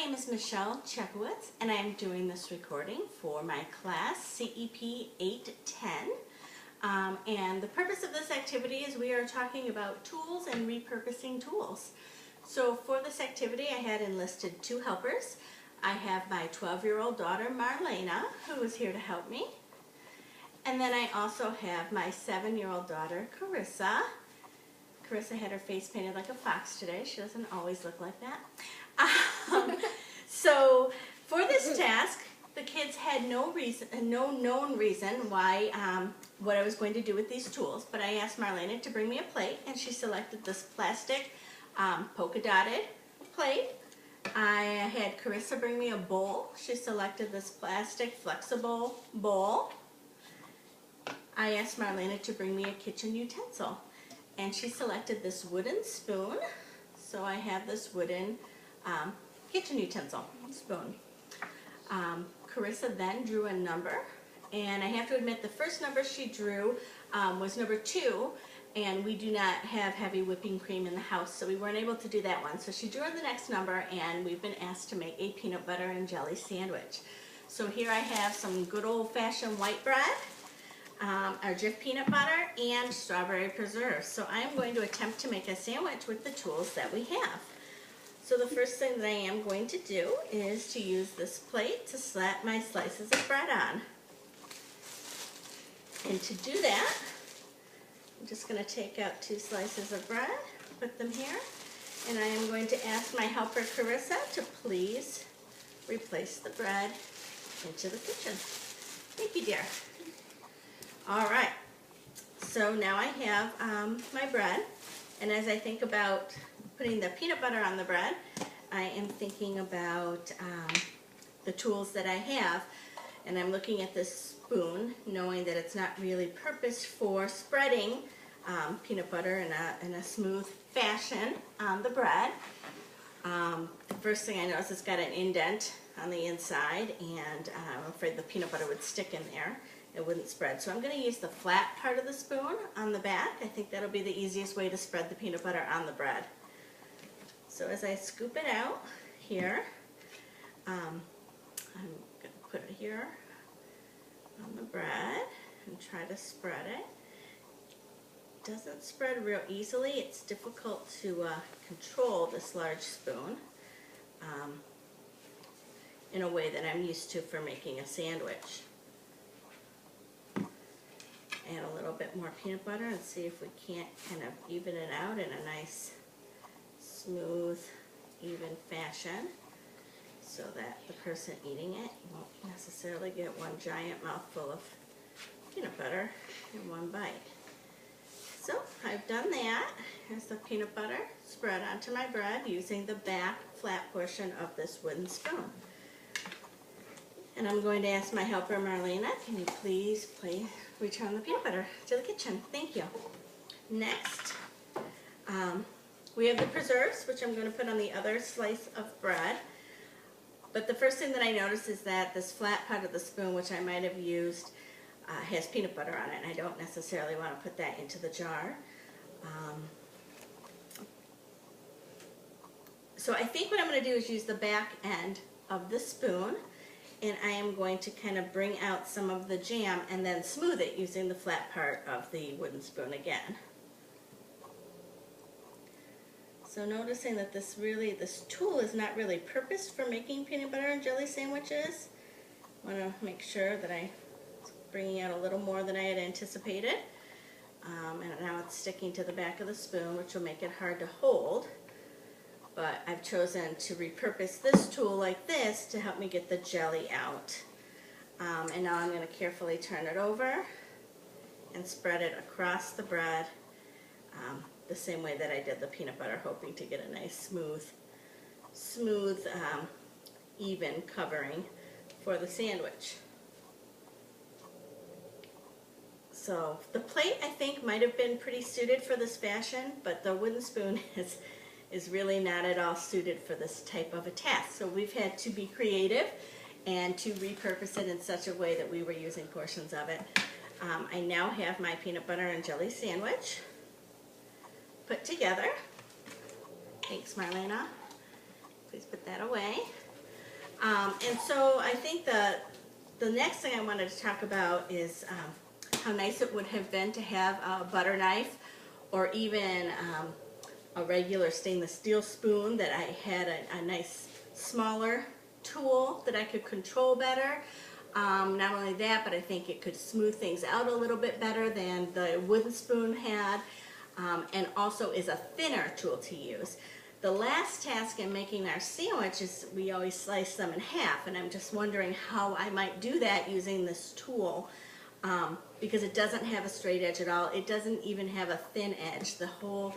name is Michelle Chekowitz, and I am doing this recording for my class CEP810. And the purpose of this activity is we are talking about tools and repurposing tools. So for this activity, I had enlisted two helpers. I have my 12-year-old daughter, Marlena, who is here to help me. And then I also have my 7-year-old daughter, Carissa. Carissa had her face painted like a fox today. She doesn't always look like that. So for this task, the kids had no known reason why, what I was going to do with these tools, but I asked Marlena to bring me a plate, and she selected this plastic polka dotted plate. I had Carissa bring me a bowl. She selected this plastic flexible bowl. I asked Marlena to bring me a kitchen utensil, and she selected this wooden spoon. So I have this wooden kitchen utensil spoon. Carissa then drew a number, and I have to admit the first number she drew was number 2, and we do not have heavy whipping cream in the house, so we weren't able to do that one. So she drew the next number, and we've been asked to make a peanut butter and jelly sandwich. So here I have some good old-fashioned white bread, our Jif peanut butter, and strawberry preserves. So I'm going to attempt to make a sandwich with the tools that we have. So the first thing that I am going to do is to use this plate to slap my slices of bread on. And to do that, I'm just going to take out 2 slices of bread, put them here, and I am going to ask my helper Carissa to please replace the bread into the kitchen. Thank you, dear. All right, so now I have my bread, and as I think about putting the peanut butter on the bread, I am thinking about the tools that I have, and I'm looking at this spoon, knowing that it's not really purposed for spreading peanut butter in a smooth fashion on the bread. The first thing I notice, it's got an indent on the inside, and I'm afraid the peanut butter would stick in there. It wouldn't spread. So I'm going to use the flat part of the spoon on the back. I think that'll be the easiest way to spread the peanut butter on the bread. So as I scoop it out here, I'm going to put it here on the bread and try to spread it. It doesn't spread real easily. It's difficult to control this large spoon in a way that I'm used to for making a sandwich. Add a little bit more peanut butter and see if we can't kind of even it out in a nice, smooth, even fashion, so that the person eating it won't necessarily get one giant mouthful of peanut butter in one bite. So I've done that. Here's the peanut butter spread onto my bread using the back flat portion of this wooden spoon. And I'm going to ask my helper Marlena, can you please return the peanut butter to the kitchen? Thank you. Next, we have the preserves, which I'm going to put on the other slice of bread. But the first thing that I notice is that this flat part of the spoon, which I might have used, has peanut butter on it, and I don't necessarily want to put that into the jar. So I think what I'm going to do is use the back end of the spoon, and I am going to kind of bring out some of the jam and then smooth it using the flat part of the wooden spoon again. So noticing that this tool is not really purposed for making peanut butter and jelly sandwiches. I want to make sure that I'm bringing out a little more than I had anticipated. And now it's sticking to the back of the spoon, which will make it hard to hold. But I've chosen to repurpose this tool like this to help me get the jelly out. And now I'm going to carefully turn it over and spread it across the bread the same way that I did the peanut butter, hoping to get a nice smooth, even covering for the sandwich. So the plate, I think, might have been pretty suited for this fashion, but the wooden spoon is really not at all suited for this type of a task. So we've had to be creative and to repurpose it in such a way that we were using portions of it. I now have my peanut butter and jelly sandwich put together. Thanks, Marlena. Please put that away. And so I think the next thing I wanted to talk about is how nice it would have been to have a butter knife, or even a regular stainless steel spoon that I had a nice smaller tool that I could control better. Not only that, but I think it could smooth things out a little bit better than the wooden spoon had, and also is a thinner tool to use. The last task in making our sandwich is we always slice them in half, and I'm just wondering how I might do that using this tool, because it doesn't have a straight edge at all. It doesn't even have a thin edge. The whole,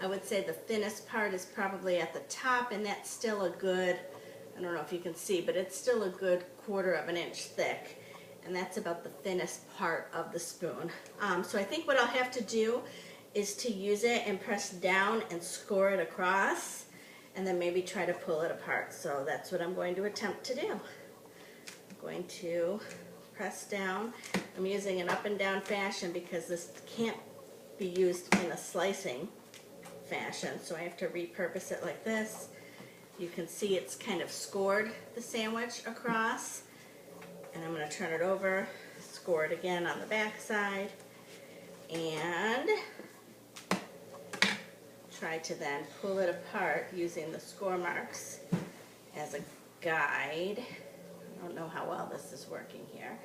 I would say the thinnest part is probably at the top, and that's still a good, I don't know if you can see, but it's still a good 1/4 of an inch thick, and that's about the thinnest part of the spoon. So I think what I'll have to do is to use it and press down and score it across, and then maybe try to pull it apart. So that's what I'm going to attempt to do. I'm going to press down. I'm using an up and down fashion because this can't be used in a slicing fashion, so I have to repurpose it like this. You can see it's kind of scored the sandwich across, and I'm going to turn it over, score it again on the back side, and try to then pull it apart using the score marks as a guide. I don't know how well this is working here.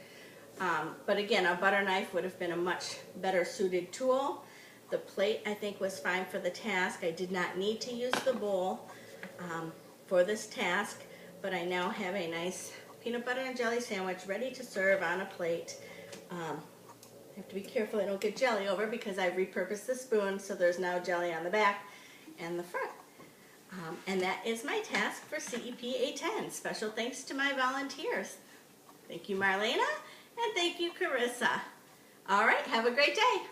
But again, a butter knife would have been a much better suited tool. The plate, I think, was fine for the task. I did not need to use the bowl for this task, but I now have a nice peanut butter and jelly sandwich ready to serve on a plate. I have to be careful I don't get jelly over because I repurposed the spoon, so there's now jelly on the back and the front. And that is my task for CEP810. Special thanks to my volunteers. Thank you, Marlena, and thank you, Carissa. All right, have a great day.